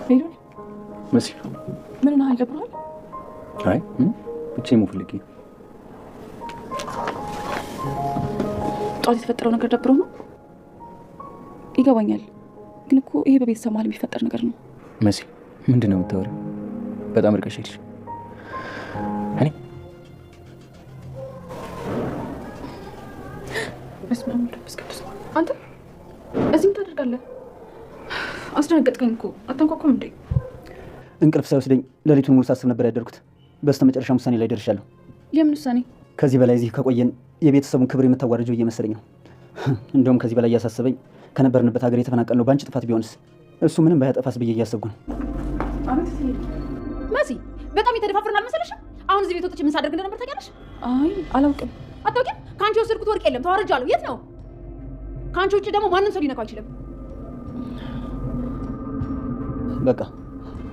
ሄሉን መሲ ምን ነው አልደብሯል? አይ ብቻዬን ሙፈልጊ ጧት የተፈጠረው ነገር ደብሮ ነው ይገባኛል። ግን እኮ ይሄ በቤተሰብ መሀል የሚፈጠር ነገር ነው። መሲ ምንድነው የምታወሪው? በጣም ርቀሽ ሄድሽ። እኔ በስመ አብ ወመንፈስ ቅዱስ። አንተ እዚህ ምን ታደርጋለህ? አስደነገጥከኝ እኮ። አታንኳኳም እንዴ? እንቅልፍ ሳይወስደኝ ሌሊቱን ሙሉ ሳስብ ነበር ያደርኩት። በስተመጨረሻም ውሳኔ ላይ ደርሻለሁ። የምን ውሳኔ? ከዚህ በላይ እዚህ ከቆየን የቤተሰቡን ክብር የምታዋርጀው እየመሰለኝ ነው። እንደውም ከዚህ በላይ እያሳሰበኝ ከነበርንበት ሀገር የተፈናቀልነው በአንቺ ጥፋት ቢሆንስ? እሱ ምንም ባያጠፋስ ብዬ እያሰብኩ ነው። መሲ በጣም የተደፋፈርን አልመሰለሽም? አሁን እዚህ ቤት ወጥቼ ምን ሳደርግ እንደነበር ታውቂያለሽ? አይ አላውቅም። አታውቂም? ከአንቺ የወሰድኩት ወርቅ የለም፣ ተዋርጃለሁ። የት ነው? ከአንቺ ውጭ ደግሞ ማንም ሰው ሊነካው አይችልም። በቃ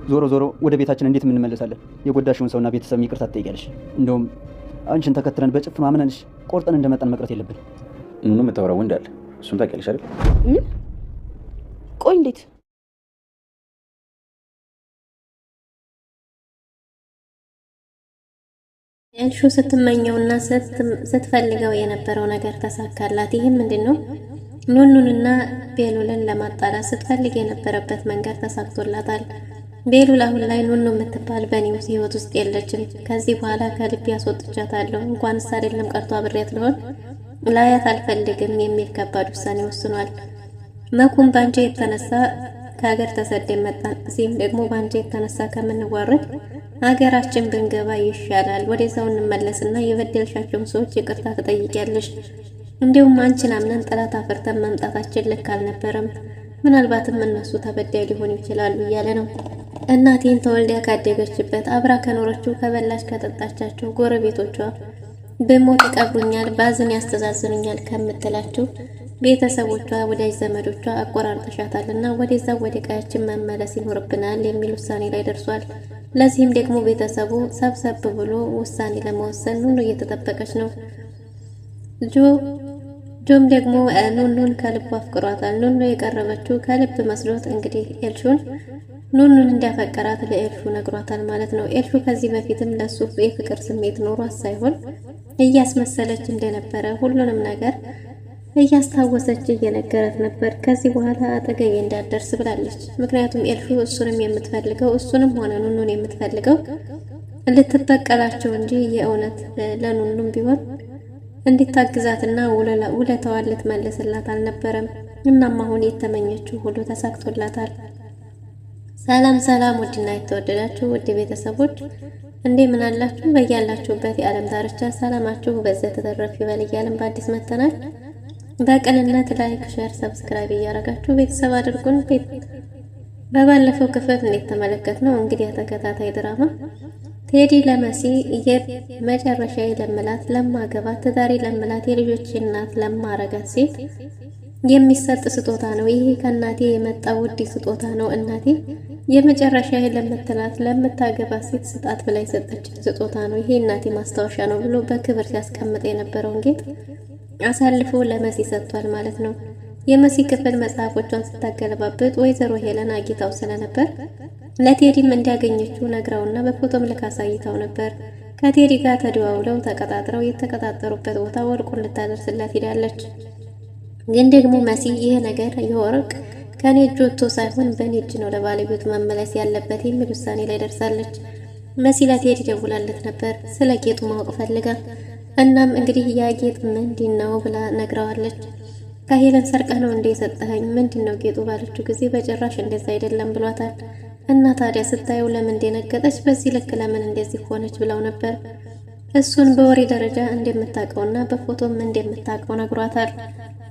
ዞሮ ዞሮ ወደ ቤታችን እንዴት እንመለሳለን? የጎዳሽውን ሰውና ቤተሰብ ይቅርታ ትጠይቂያለሽ። እንደውም አንቺን ተከትለን በጭፍን ማመንንሽ ቆርጠን እንደመጣን መቅረት የለብን። ኑኑ የምታወራው ወንድ አለ። እሱን ታውቂያለሽ አይደል? ምን? ቆይ እንዴት? ኤልሹ ስትመኘውና ስትፈልገው የነበረው ነገር ተሳካላት። ይህም ምንድን ነው? ኑኑንና ቤሉልን ለማጣላት ስትፈልግ የነበረበት መንገድ ተሳክቶላታል። ቤሉል አሁን ላይ ኑኑ የምትባል በኒውስ ህይወት ውስጥ የለችም። ከዚህ በኋላ ከልብ ያስወጥቻታለሁ፣ እንኳንስ አይደለም ቀርቶ አብሬያት ልሆን ላያት አልፈልግም የሚል ከባድ ውሳኔ ወስኗል። መኩም ባንቺ የተነሳ ከሀገር ተሰደን መጣን፣ እዚህም ደግሞ ባንቺ የተነሳ ከምንዋረድ ሀገራችን ብንገባ ይሻላል። ወደ ሰው እንመለስና የበደልሻቸውን ሰዎች ይቅርታ ትጠይቂያለሽ። እንዲሁም አንቺን አምነን ጠላት አፈርተን መምጣታችን ልክ አልነበረም። ምናልባትም እነሱ ተበዳይ ሊሆኑ ይችላሉ እያለ ነው። እናቴን ተወልዳ ካደገችበት አብራ ከኖረችው ከበላች ከጠጣቻቸው ጎረቤቶቿ በሞት ይቀብሩኛል፣ ባዝን ያስተዛዝኑኛል ከምትላቸው ቤተሰቦቿ፣ ወዳጅ ዘመዶቿ አቆራርጠሻታልና ወደዛ ወደ ቀያችን መመለስ ይኖርብናል የሚል ውሳኔ ላይ ደርሷል። ለዚህም ደግሞ ቤተሰቡ ሰብሰብ ብሎ ውሳኔ ለመወሰን ኑኑ እየተጠበቀች ነው። ጆም ደግሞ ኑኑን ከልቡ አፍቅሯታል። ኑኑ የቀረበችው ከልብ መስሎት እንግዲህ ኤልሹን ኑኑን እንዲያፈቀራት ለኤልሹ ነግሯታል ማለት ነው። ኤልሹ ከዚህ በፊትም ለሱ የፍቅር ስሜት ኖሯት ሳይሆን እያስመሰለች እንደነበረ ሁሉንም ነገር እያስታወሰች እየነገረት ነበር። ከዚህ በኋላ አጠገቤ እንዳትደርስ ብላለች። ምክንያቱም ኤልሹ እሱንም የምትፈልገው እሱንም ሆነ ኑኑን የምትፈልገው ልትበቀላቸው እንጂ የእውነት ለኑኑም ቢሆን እንዲታግዛትና ውለታዋን ልትመልስላት አልነበረም። እናም አሁን የተመኘችው ሁሉ ተሳክቶላታል። ሰላም ሰላም! ውድና የተወደዳችሁ ውድ ቤተሰቦች እንደምን አላችሁ? በያላችሁበት የዓለም ዳርቻ ሰላማችሁ በዘት ተተረፍ ይበል እያልን በአዲስ መተናል። በቅንነት ላይክ፣ ሼር፣ ሰብስክራይብ እያደረጋችሁ ቤተሰብ አድርጉን። በባለፈው ክፍል እንደተመለከትነው እንግዲህ ተከታታይ ድራማ ቴዲ ለመሲ የመጨረሻ ለምላት ለማገባት ትዳሪ ለምላት የልጆች እናት ለማረጋት ሴት የሚሰጥ ስጦታ ነው። ይሄ ከእናቴ የመጣ ውድ ስጦታ ነው። እናቴ የመጨረሻ ለምትላት ለምታገባት ሴት ስጣት ብላ የሰጠችን ስጦታ ነው። ይሄ እናቴ ማስታወሻ ነው ብሎ በክብር ሲያስቀምጥ የነበረውን ጌጥ አሳልፎ ለመሲ ሰጥቷል ማለት ነው። የመሲ ክፍል መጽሐፎቿን ስታገለባብጥ ወይዘሮ ሄለን አጊታው ስለነበር ለቴዲም እንዲያገኘችው ነግራውና በፎቶም ልክ አሳይታው ነበር። ከቴዲ ጋር ተደዋውለው ተቀጣጥረው የተቀጣጠሩበት ቦታ ወርቁን ልታደርስላት ሄዳለች። ግን ደግሞ መሲ ይሄ ነገር የወርቅ ከኔ እጅ ወጥቶ ሳይሆን በኔ እጅ ነው ለባለቤቱ መመለስ ያለበት የሚል ውሳኔ ላይ ደርሳለች። መሲ ለቴዲ ደውላለት ነበር ስለ ጌጡ ማወቅ ፈልጋ። እናም እንግዲህ ያ ጌጥ ምንድነው ብላ ነግራዋለች። ከሄለን ሰርቀህ ነው እንደ የሰጠኸኝ ምንድነው ጌጡ ባለችው ጊዜ በጭራሽ እንደዛ አይደለም ብሏታል። እና ታዲያ ስታየው ለምን እንደነገጠች በዚህ ልክ ለምን እንደዚህ ሆነች ብለው ነበር። እሱን በወሬ ደረጃ እንደምታውቀውና በፎቶም እንደምታውቀው ነግሯታል።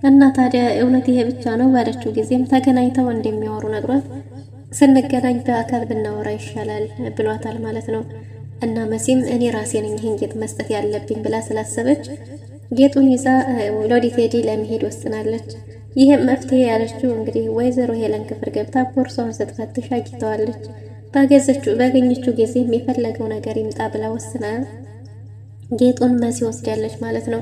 እና ታዲያ እውነት ይሄ ብቻ ነው ባለችው ጊዜም ተገናኝተው እንደሚያወሩ ነግሯት ስንገናኝ በአካል ብናወራ ይሻላል ብሏታል ማለት ነው። እና መሲም እኔ ራሴ ነኝ ይሄን ጌጥ መስጠት ያለብኝ ብላ ስላሰበች ጌጡን ይዛ ወደ ቴዲ ለመሄድ ወስናለች። ይሄ መፍትሄ ያለችው እንግዲህ ወይዘሮ ሄለን ክፍል ገብታ ቦርሳውን ስትፈትሽ አግኝተዋለች። ባገኘችው ጊዜም የፈለገው ነገር ይምጣ ብላ ወስና ጌጡን መሲ ወስዳለች ማለት ነው።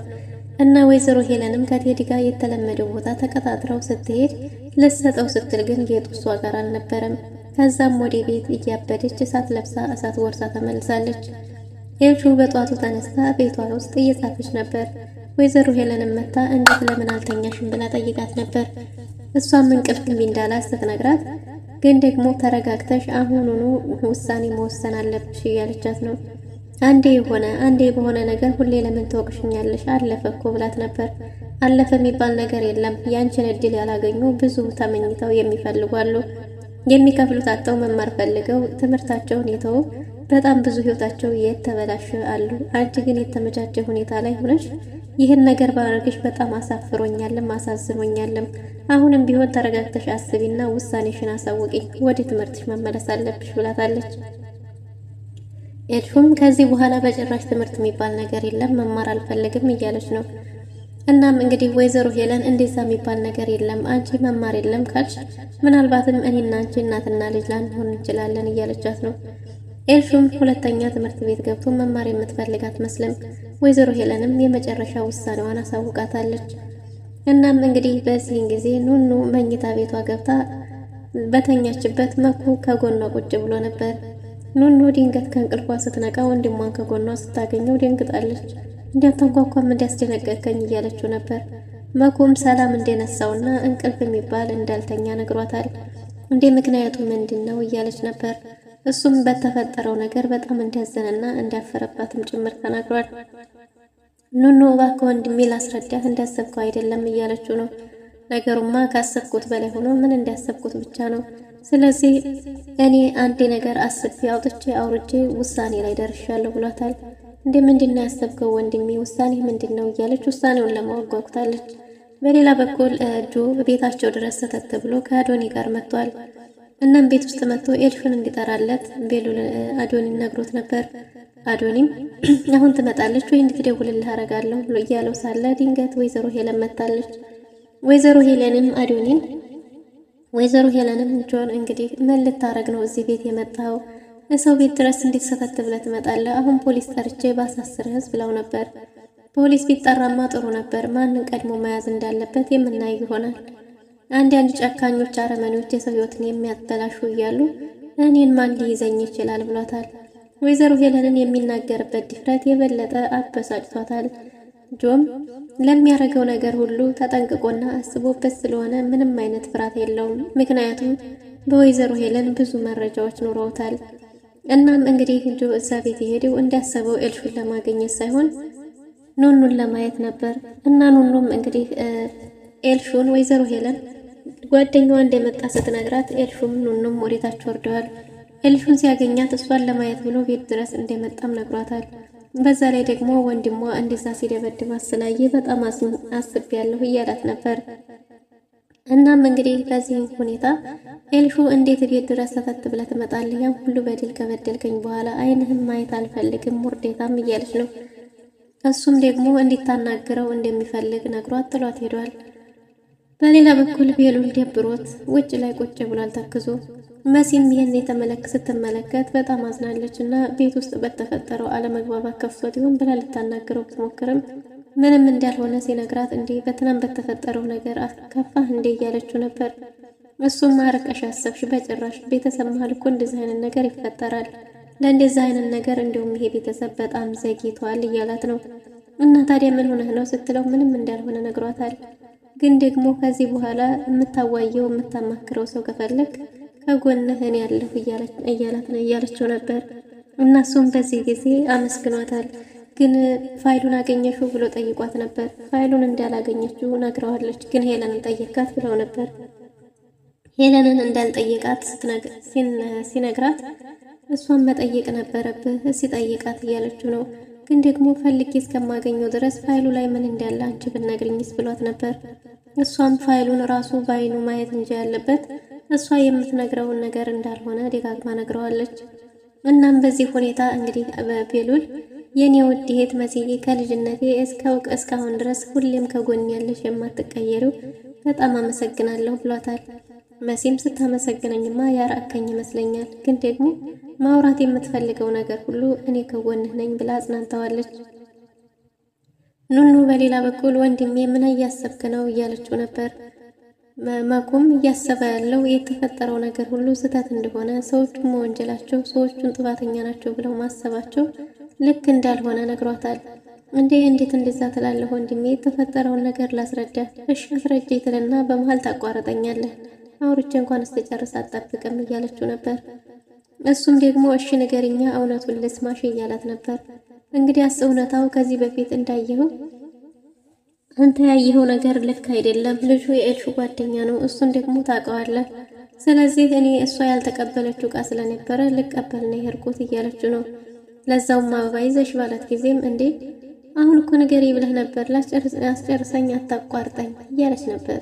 እና ወይዘሮ ሄለንም ከቴዲ ጋር የተለመደው ቦታ ተቀጣጥረው ስትሄድ ልትሰጠው ስትል ግን ጌጡ እሷ ጋር አልነበረም። ከዛም ወደ ቤት እያበደች እሳት ለብሳ እሳት ወርሳ ተመልሳለች። ኤልሹ በጧቱ ተነስታ ቤቷ ውስጥ እየጻፈች ነበር። ወይዘሮ ሄለንም መታ እንዴት ለምን አልተኛሽም ብላ ጠይቃት ነበር። እሷም እንቅልፍ እምቢ እንዳላት ስትነግራት ግን ደግሞ ተረጋግተሽ አሁኑኑ ውሳኔ መወሰን አለብሽ እያለቻት ነው። አንዴ በሆነ ነገር ሁሌ ለምን ተወቅሽኛለሽ? አለፈ እኮ ብላት ነበር። አለፈ የሚባል ነገር የለም። ያንቺን እድል ያላገኙ ብዙ ተመኝተው የሚፈልጓሉ። የሚከፍሉት አጥተው መማር ፈልገው ትምህርታቸውን የተው በጣም ብዙ ህይወታቸው የተበላሸ አሉ። አንቺ ግን የተመቻቸ ሁኔታ ላይ ሆነሽ ይህን ነገር ባረግሽ በጣም አሳፍሮኛልም አሳዝኖኛልም። አሁንም ቢሆን ተረጋግተሽ አስቢና ውሳኔሽን አሳውቂኝ። ወደ ትምህርትሽ መመለስ አለብሽ ብላታለች። ኤልሹም ከዚህ በኋላ በጭራሽ ትምህርት የሚባል ነገር የለም መማር አልፈልግም እያለች ነው። እናም እንግዲህ ወይዘሮ ሄለን እንደዛ የሚባል ነገር የለም፣ አንቺ መማር የለም ካልሽ ምናልባትም እኔና አንቺ እናትና ልጅ ላንሆን እንችላለን እያለቻት ነው። ኤልሹም ሁለተኛ ትምህርት ቤት ገብቶ መማር የምትፈልግ አትመስልም። ወይዘሮ ሄለንም የመጨረሻ ውሳኔዋን አሳውቃታለች። እናም እንግዲህ በዚህን ጊዜ ኑኑ መኝታ ቤቷ ገብታ በተኛችበት መኩ ከጎኗ ቁጭ ብሎ ነበር። ኑኑ ድንገት ከእንቅልፏ ስትነቃ ወንድሟን ከጎኗ ስታገኘው ደንግጣለች። እንዲያታንኳኳም እንዲያስደነገርከኝ እያለችው ነበር። መኩም ሰላም እንደነሳውና እንቅልፍ የሚባል እንዳልተኛ ነግሯታል። እንዴ ምክንያቱ ምንድን ነው እያለች ነበር። እሱም በተፈጠረው ነገር በጣም እንዳዘነና እንዳፈረባትም ጭምር ተናግሯል። ኑኑ እባክህ ወንድሜ ላስረዳህ፣ እንዳሰብከው አይደለም እያለችው ነው። ነገሩማ ካሰብኩት በላይ ሆኖ ምን እንዳሰብኩት ብቻ ነው። ስለዚህ እኔ አንድ ነገር አስቤ አውጥቼ አውርጄ ውሳኔ ላይ ደርሻለሁ ብሏታል። እንዴ ምንድነው ያሰብከው ወንድሜ? ውሳኔ ምንድነው እያለች ውሳኔውን ለማወቅ ጓጉታለች። በሌላ በኩል ጆ ቤታቸው ድረስ ሰተት ብሎ ከአዶኒ ጋር መጥቷል። እናም ቤት ውስጥ መጥቶ ኤልሹን እንዲጠራለት ቤሉል አዶኒን ነግሮት ነበር። አዶኒም አሁን ትመጣለች ወይ እንድትደውልልህ አደርጋለሁ ብሎ እያለው ሳለ ድንገት ወይዘሮ ሄለን መጣለች። ወይዘሮ ሄለንም ጆን እንግዲህ ምን ልታረግ ነው እዚህ ቤት የመጣው? ሰው ቤት ድረስ እንዴት ሰተት ብለህ ትመጣለህ? አሁን ፖሊስ ጠርቼ ባሳስርህስ ብለው ነበር። ፖሊስ ቢጠራማ ጥሩ ነበር። ማንን ቀድሞ መያዝ እንዳለበት የምናይ ይሆናል። አንዳንድ ጨካኞች አረመኔዎች የሰው ህይወትን የሚያበላሹ እያሉ እኔን ማን ሊይዘኝ ይችላል ብሏታል። ወይዘሮ ሄለንን የሚናገርበት ድፍረት የበለጠ አበሳጭቷታል። ጆም ለሚያደርገው ነገር ሁሉ ተጠንቅቆና አስቦበት ስለሆነ ምንም አይነት ፍርሃት የለውም። ምክንያቱም በወይዘሮ ሄለን ብዙ መረጃዎች ኖረውታል። እናም እንግዲህ ጆ እዛ ቤት የሄደው እንዳሰበው ኤልሹን ለማግኘት ሳይሆን ኑኑን ለማየት ነበር። እና ኑኑም እንግዲህ ኤልሹን ወይዘሮ ሄለን ጓደኛዋ እንደመጣ ስትነግራት ኤልሹም ኑኑም ወዴታች ወርደዋል። ኤልሹን ሲያገኛት እሷን ለማየት ብሎ ቤት ድረስ እንደመጣም ነግሯታል። በዛ ላይ ደግሞ ወንድሟ እንደዛ ሲደበድባት ስላየ በጣም አስቤያለሁ እያላት ነበር። እናም እንግዲህ በዚህ ሁኔታ ኤልሹ እንዴት ቤት ድረስ ሰተት ብለህ ትመጣለህ? ያን ሁሉ በደል ከበደልከኝ በኋላ አይንህም ማየት አልፈልግም ውርዴታም እያለች ነው። እሱም ደግሞ እንዲታናግረው እንደሚፈልግ ነግሯት ጥሏት ሄዷል። በሌላ በኩል ቤሉል ደብሮት ውጭ ላይ ቁጭ ብሏል ተክዞ። መሲም ይህን ስትመለከት በጣም አዝናለች እና ቤት ውስጥ በተፈጠረው አለመግባባት ከፍቶት ይሆን ብላ ልታናግረው ብትሞክርም ምንም እንዳልሆነ ሲነግራት እንዴ በትናንት በተፈጠረው ነገር አስከፋህ እንዴ እያለችው ነበር። እሱም አርቀሽ አሰብሽ፣ በጭራሽ ቤተሰብ መሀል እኮ እንደዚህ አይነት ነገር ይፈጠራል። ለእንደዚህ አይነት ነገር እንደውም ይሄ ቤተሰብ በጣም ዘግይቷል እያላት ነው። እና ታዲያ ምን ሆነህ ነው ስትለው ምንም እንዳልሆነ ነግሯታል። ግን ደግሞ ከዚህ በኋላ የምታዋየው የምታማክረው ሰው ከፈለግ ከጎንህ እኔ ያለሁ እያለችው ነበር። እናሱም በዚህ ጊዜ አመስግኗታል። ግን ፋይሉን አገኘሽው ብሎ ጠይቋት ነበር። ፋይሉን እንዳላገኘችው ነግረዋለች። ግን ሄለንን ጠየቃት ብለው ነበር። ሄለንን እንዳልጠየቃት ሲነግራት እሷን መጠየቅ ነበረብህ ሲጠይቃት እያለችው ነው። ግን ደግሞ ፈልጌ እስከማገኘው ድረስ ፋይሉ ላይ ምን እንዳለ አንቺ ብትነግሪኝስ ብሏት ነበር። እሷም ፋይሉን ራሱ በአይኑ ማየት እንጂ ያለበት እሷ የምትነግረውን ነገር እንዳልሆነ ደጋግማ ነግረዋለች። እናም በዚህ ሁኔታ እንግዲህ ቤሉል የኔ ውድ እህት መስዬ ከልጅነቴ እስካሁን ድረስ ሁሌም ከጎን ያለሽ የማትቀየሪው በጣም አመሰግናለሁ ብሏታል። መሲም ስታመሰግነኝማ ያራከኝ ይመስለኛል፣ ግን ደግሞ ማውራት የምትፈልገው ነገር ሁሉ እኔ ከጎንህ ነኝ ብላ አጽናንተዋለች። ኑኑ በሌላ በኩል ወንድሜ ምን እያሰብክ ነው እያለችው ነበር። መኩም እያሰበ ያለው የተፈጠረው ነገር ሁሉ ስህተት እንደሆነ፣ ሰዎቹን መወንጀላቸው፣ ሰዎቹን ጥፋተኛ ናቸው ብለው ማሰባቸው ልክ እንዳልሆነ ነግሯታል። እንዴት እንደዛ ትላለህ ወንድሜ? የተፈጠረውን ነገር ላስረዳ። እሺ አስረዳ ትልና በመሀል ታቋርጠኛለህ። አውርቼ እንኳን እስከጨርስ አትጠብቅም እያለችው ነበር። እሱም ደግሞ እሺ ንገሪኛ፣ እውነቱን ልስማሽ እያላት ነበር። እንግዲያስ እውነታው ከዚህ በፊት እንዳየኸው አንተ ያየኸው ነገር ልክ አይደለም። ልጁ የኤልሹ ጓደኛ ነው፣ እሱን ደግሞ ታውቀዋለህ። ስለዚህ እኔ እሷ ያልተቀበለችው ዕቃ ስለነበረ ልቀበል ነው የሄድኩት እያለችው ነው። ለዛውም አበባ ይዘሽ ባላት ጊዜም እንዴ አሁን እኮ ንገሪ ብለህ ነበር፣ አስጨርሰኝ አታቋርጠኝ እያለች ነበር።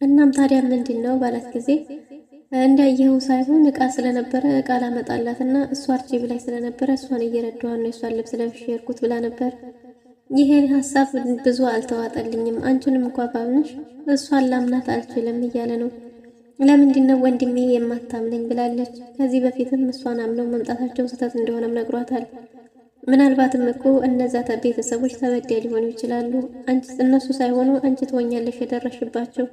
እናም ታዲያ ምንድን ነው ባላት ጊዜ እንዳየኸው ሳይሆን ዕቃ ስለነበረ ዕቃ ላመጣላትና እሷ አርጂ ብላይ ስለነበረ እሷን እየረዳኋት ነው የሷን ልብስ ለብሼ የሄድኩት ብላ ነበር። ይሄን ሀሳብ ብዙ አልተዋጠልኝም፣ አንቺንም እንኳ ባምንሽ እሷን ላምናት አልችልም እያለ ነው። ለምንድን ነው ወንድሜ የማታምነኝ ብላለች። ከዚህ በፊትም እሷን አምነው መምጣታቸው ስህተት እንደሆነም ነግሯታል። ምናልባትም እኮ እነዛ ቤተሰቦች ተበዳይ ሊሆኑ ይችላሉ። እነሱ ሳይሆኑ አንቺ ትሆኛለሽ የደረሽባቸው።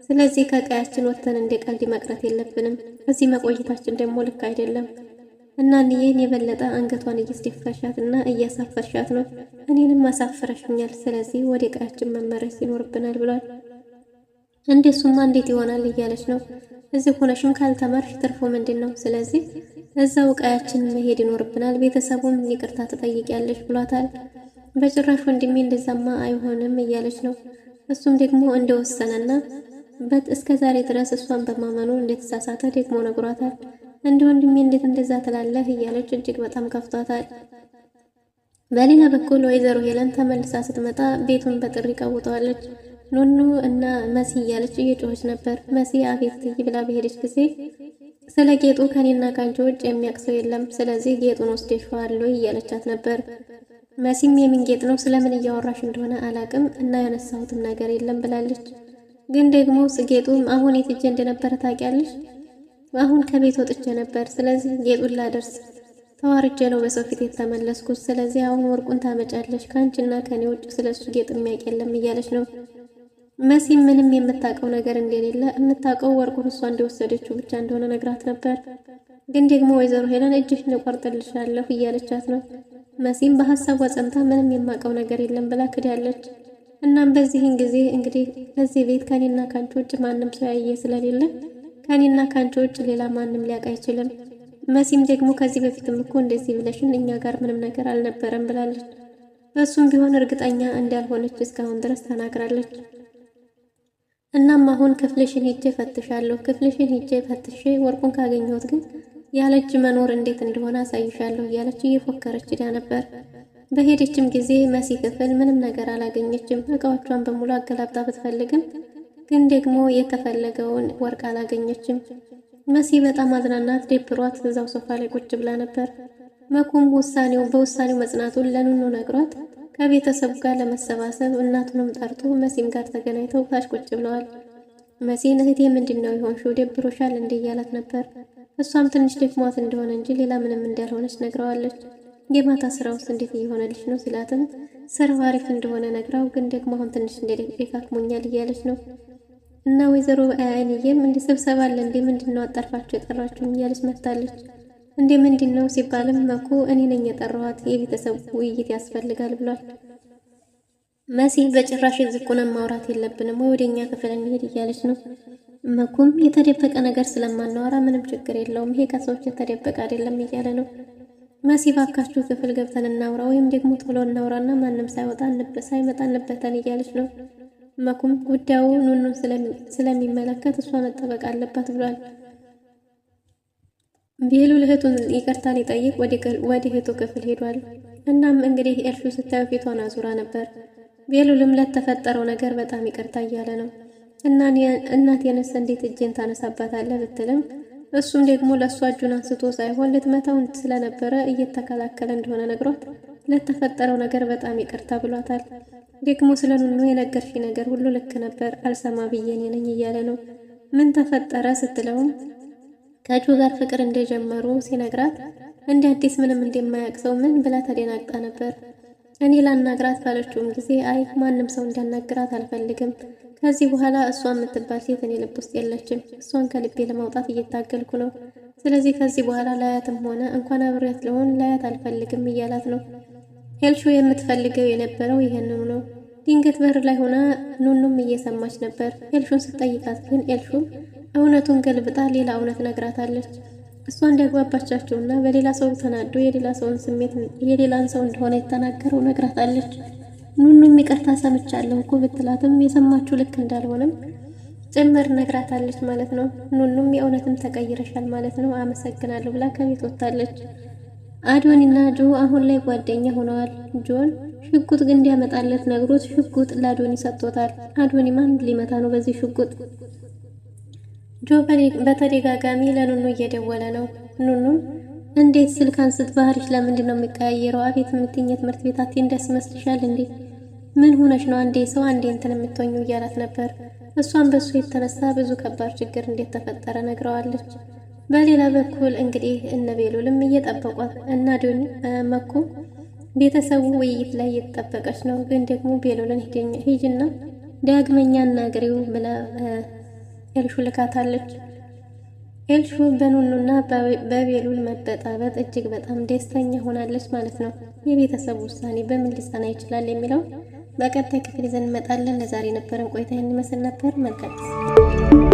ስለዚህ ከቀያችን ወጥተን እንደ ቀልድ መቅረት የለብንም። እዚህ መቆየታችን ደግሞ ልክ አይደለም እና እኔን የበለጠ አንገቷን እያስደፋሻት እና እያሳፈርሻት ነው። እኔንም አሳፍረሽኛል። ስለዚህ ወደ ቀያችን መመለስ ይኖርብናል ብሏል። እንደሱማ እንዴት ይሆናል እያለች ነው። እዚህ ሆነሽም ካልተማርሽ ትርፉ ምንድን ነው? ስለዚህ እዛው ቀያችን መሄድ ይኖርብናል። ቤተሰቡም ይቅርታ ትጠይቂያለሽ ብሏታል። በጭራሽ ወንድሜ እንደዛማ አይሆንም እያለች ነው። እሱም ደግሞ እንደወሰነና እስከ ዛሬ ድረስ እሷን በማመኑ እንደተሳሳተ ደግሞ ነግሯታል። እንደ ወንድሜ እንዴት እንደዛ ትላለህ እያለች እጅግ በጣም ከፍቷታል። በሌላ በኩል ወይዘሮ ሄለን ተመልሳ ስትመጣ ቤቱን በጥሪ ቀውጠዋለች። ኑኑ እና መሲ እያለች እየጮኸች ነበር። መሲ አቤት ትይ ብላ በሄደች ጊዜ ስለ ጌጡ ከኔና ካንቺ ውጭ የሚያውቅ ሰው የለም፣ ስለዚህ ጌጡን ወስደሽዋል እያለቻት ነበር። መሲም የምን ጌጥ ነው? ስለምን እያወራሽ እንደሆነ አላቅም እና ያነሳሁትም ነገር የለም ብላለች። ግን ደግሞ ጌጡ አሁን የት ሄጄ እንደነበረ ታውቂያለሽ? አሁን ከቤት ወጥቼ ነበር። ስለዚህ ጌጡን ላደርስ ተዋርጄ ነው በሰው ፊት የተመለስኩት። ስለዚህ አሁን ወርቁን ታመጫለሽ። ካንቺና ከኔ ውጭ ስለሱ ጌጥ የሚያውቅ የለም እያለች ነው። መሲም ምንም የምታውቀው ነገር እንደሌለ የምታውቀው ወርቁን እሷ እንደወሰደችው ብቻ እንደሆነ ነግራት ነበር። ግን ደግሞ ወይዘሮ ሄለን እጅሽን እቆርጥልሻለሁ እያለቻት ነው። መሲም በሀሳቧ ጸንታ ምንም የማውቀው ነገር የለም ብላ ክዳለች። እናም በዚህን ጊዜ እንግዲህ በዚህ ቤት ከኔና ካንቺ ውጭ ማንም ሰው ያየ ስለሌለ ከኔና ካንቺ ውጭ ሌላ ማንም ሊያውቅ አይችልም። መሲም ደግሞ ከዚህ በፊትም እኮ እንደዚህ ብለሽን እኛ ጋር ምንም ነገር አልነበረም ብላለች። በሱም ቢሆን እርግጠኛ እንዳልሆነች እስካሁን ድረስ ተናግራለች። እናም አሁን ክፍልሽን ሄጄ ፈትሻለሁ። ክፍልሽን ሄጄ ፈትሼ ወርቁን ካገኘሁት ግን ያለ እጅ መኖር እንዴት እንደሆነ አሳይሻለሁ እያለች እየፎከረች ሄዳ ነበር። በሄደችም ጊዜ መሲ ክፍል ምንም ነገር አላገኘችም። እቃዎቿን በሙሉ አገላብጣ ብትፈልግም ግን ደግሞ የተፈለገውን ወርቅ አላገኘችም። መሲ በጣም አዝናናት፣ ደብሯት እዛው ሶፋ ላይ ቁጭ ብላ ነበር። መኩም በውሳኔው መጽናቱን ለኑኑ ነግሯት ከቤተሰቡ ጋር ለመሰባሰብ እናቱንም ጠርቶ መሲም ጋር ተገናኝተው ታች ቁጭ ብለዋል። መሲን እህቴ ምንድነው የሆንሽው? ደብሮሻል እንዴ እያላት ነበር። እሷም ትንሽ ደክሟት እንደሆነ እንጂ ሌላ ምንም እንዳልሆነች ነግረዋለች። የማታ ስራውስ እንዴት እየሆነልሽ ነው ሲላትም ስራው አሪፍ እንደሆነ ነግራው ግን ደግሞ አሁን ትንሽ እንደደካክሞኛል እያለች ነው። እና ወይዘሮ አይንዬም እንደ ስብሰባ አለ እንዴ ምንድነው አጠርፋችሁ የጠራችሁኝ እያለች መታለች። እንዴ ምንድነው ሲባልም መኩ እኔ ነኝ የጠራኋት የቤተሰብ ውይይት ያስፈልጋል ብሏል። መሲ በጭራሽ ዝቁንም ማውራት የለብንም ወይ ወደኛ ክፍል እንሄድ እያለች ነው። መኩም የተደበቀ ነገር ስለማናወራ ምንም ችግር የለውም፣ ይሄ ከሰዎች የተደበቀ አይደለም እያለ ነው። መሲ ባካችሁ ክፍል ገብተን እናውራ ወይም ደግሞ ቶሎ እናውራና ማንም ሳይመጣ እንበተን እያለች ነው። መኩም ጉዳዩ ኑኑን ስለሚመለከት እሷ መጠበቅ አለባት ብሏል። ቤሉል እህቱን ይቅርታ ሊጠይቅ ወደ እህቱ ክፍል ሄዷል። እናም እንግዲህ ኤልሹ ስታዩ ፊቷን አዙራ ነበር። ቤሉልም ለተፈጠረው ነገር በጣም ይቅርታ እያለ ነው። እናቴንስ እንዴት እጄን ታነሳባታለህ ብትልም እሱም ደግሞ ለእሷ እጁን አንስቶ ሳይሆን ልትመታውን ስለነበረ እየተከላከለ እንደሆነ ነግሯት ለተፈጠረው ነገር በጣም ይቅርታ ብሏታል። ደግሞ ስለ ኑኑ የነገርሽ ነገር ሁሉ ልክ ነበር፣ አልሰማ ብዬ እኔ ነኝ እያለ ነው። ምን ተፈጠረ ስትለውም ከእጁ ጋር ፍቅር እንደጀመሩ ሲነግራት እንደ አዲስ ምንም እንደማያውቅ ሰው ምን ብላ ተደናግጣ ነበር። እኔ ላናግራት ባለችውም ጊዜ አይ ማንም ሰው እንዳናግራት አልፈልግም፣ ከዚህ በኋላ እሷ የምትባል ሴት እኔ ልብ ውስጥ የለችም። እሷን ከልቤ ለማውጣት እየታገልኩ ነው። ስለዚህ ከዚህ በኋላ ላያትም ሆነ እንኳን አብሬያት ለሆን ላያት አልፈልግም እያላት ነው። ኤልሹ የምትፈልገው የነበረው ይሄንኑ ነው። ድንገት በር ላይ ሆና ኑኑም እየሰማች ነበር። ኤልሹን ስትጠይቃት ግን ኤልሹ እውነቱን ገልብጣ ሌላ እውነት ነግራታለች። እሷ እንዲያግባባቻቸውና በሌላ ሰው ተናዶ የሌላ ሰውን ስሜት የሌላን ሰው እንደሆነ የተናገረው ነግራታለች። ኑኑም ይቅርታ ሰምቻለሁ እኮ ብትላትም የሰማችው ልክ እንዳልሆነም ጭምር ነግራታለች ማለት ነው። ኑኑም የእውነትም ተቀይረሻል ማለት ነው አመሰግናለሁ ብላ ከቤት ወጥታለች። አዶኒና ጆ አሁን ላይ ጓደኛ ሆነዋል። ጆን ሽጉጥ ግን እንዲያመጣለት ነግሮት ሽጉጥ ለአዶኒ ሰጥቶታል። አዶኒ ማን ሊመታ ነው በዚህ ሽጉጥ? ጆ በተደጋጋሚ ለኑኑ እየደወለ ነው። ኑኑም እንዴት ስልክ አንስት ባህሪሽ ለምንድን ነው የሚቀያየረው? አቤት የምትኝ ትምህርት ቤት አቴንደንስ ይመስልሻል እንዴ? ምን ሆነሽ ነው አንዴ ሰው አንዴ እንትን የምትሆኙ እያላት ነበር። እሷን በሱ የተነሳ ብዙ ከባድ ችግር እንዴት ተፈጠረ ነግረዋለች። በሌላ በኩል እንግዲህ እነ ቤሉልም እየጠበቋት እና ዶኒ መኩ ቤተሰቡ ውይይት ላይ እየተጠበቀች ነው። ግን ደግሞ ቤሉልን ሂጅና ዳግመኛ እናግሪው ብላ ኤልሹ ልካታለች። ኤልሹ በኑኑና በቤሉል መበጣበጥ እጅግ በጣም ደስተኛ ሆናለች ማለት ነው። የቤተሰቡ ውሳኔ በምን ሊጸና ይችላል የሚለው በቀጣይ ክፍል ይዘን እንመጣለን። ለዛሬ ነበረን ቆይታ ይመስል ነበር። መልካም